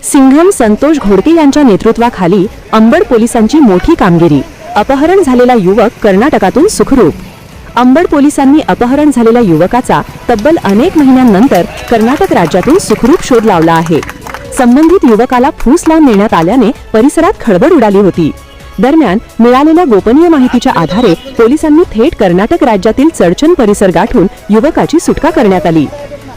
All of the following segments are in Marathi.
सिंघम संतोष घोडके यांच्या नेतृत्वाखाली अंबड पोलिसांची मोठी कामगिरी। अपहरण झालेला युवक कर्नाटकातून सुखरूप। अंबड पोलिसांनी अपहरण झालेल्या युवकाचा तब्बल अनेक महिन्यांनंतर कर्नाटक राज्यातून सुखरूप शोध लावला आहे। संबंधित युवकाला फूस लावून नेण्यात आल्याने परिसरात खळबळ उडाली होती। दरम्यान मिळालेल्या गोपनीय माहितीच्या आधारे पोलिसांनी थेट कर्नाटक राज्यातील चडचण परिसर गाठून युवकाची सुटका करण्यात आली।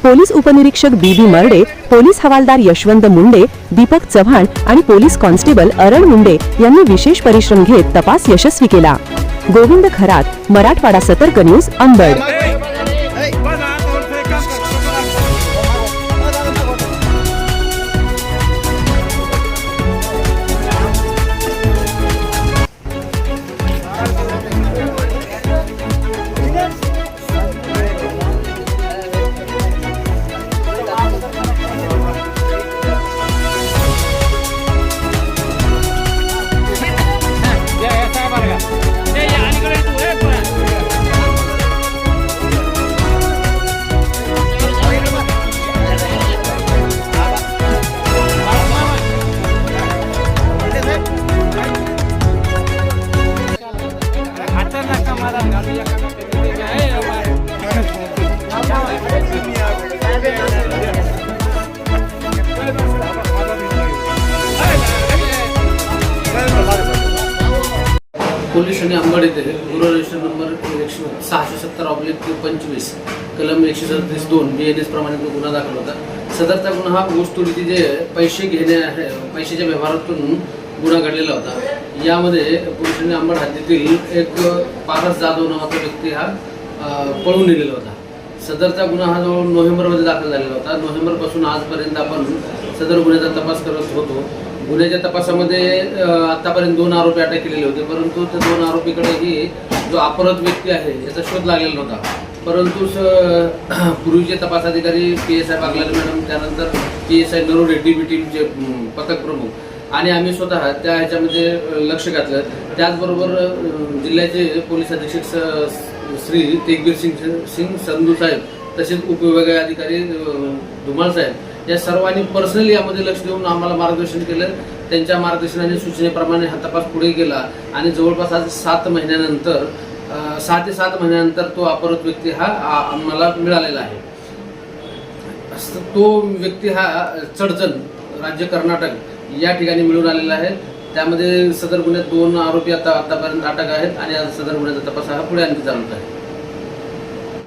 पोलीस उपनिरीक्षक बी मर्डे, पोलीस हवालदार यशवंत मुंडे, दीपक चव्हाण आणि पोलीस कॉन्स्टेबल अरण मुंडे यांनी विशेष परिश्रम घेत तपास यशस्वी केला। गोविंद खरात, मराठवाडा सतर्क न्यूज, अंबड। पोलीस ठाणे अंबड येथे गुन्हा रजिस्टर नंबर 670/25 कलम 137(2) BNS प्रमाणे गुन्हा दाखल होता। सदरचा गुन्हा हा ऊस तोडीचे जे पैसे घेणे आहे, पैशाच्या व्यवहारातून गुन्हा घडलेला होता। यामध्ये पोलीस ठाणे अंबड हद्दीतील एक पारस जाधव नावाचा व्यक्ती हा पळून नेलेला होता। सदरचा गुन्हा हा जवळ नोव्हेंबरमध्ये दाखल झालेला होता। नोव्हेंबरपासून आजपर्यंत आपण सदर गुन्ह्याचा तपास करत होतो। गुन्ह्याच्या तपासामध्ये आतापर्यंत 2 आरोपी अटक केलेले होते, परंतु त्या 2 आरोपीकडेही जो अपहृत व्यक्ती आहे याचा शोध लागलेला नव्हता। परंतु पूर्वीचे तपास अधिकारी PSI बागलाल मॅडम, त्यानंतर PSI नरोडे DB टीमचे पथक प्रमुख आणि आम्ही स्वतः त्या ह्याच्यामध्ये लक्ष घातलं। त्याचबरोबर जिल्ह्याचे पोलीस अधीक्षक श्री तेगबीर सिंग संधू साहेब, तसेच उपविभागीय अधिकारी धुमाळ साहेब या सर्वांनी पर्सनली यामध्ये लक्ष देऊन आम्हाला मार्गदर्शन केलं। त्यांच्या मार्गदर्शनाने सूचनेप्रमाणे हा तपास पुढे गेला आणि जवळपास आज 6 महिन्यानंतर 6 ते 7 महिन्यानंतर तो अपहृत व्यक्ती हा आम्हाला मिळालेला आहे। तो व्यक्ती हा चडचण राज्य कर्नाटक या ठिकाणी मिळून आलेला आहे। त्यामध्ये सदर गुन्ह्यात 2 आरोपी आतापर्यंत अटक आहेत आणि आज सदर गुन्ह्याचा तपास हा पुढे आणखी चालू आहे।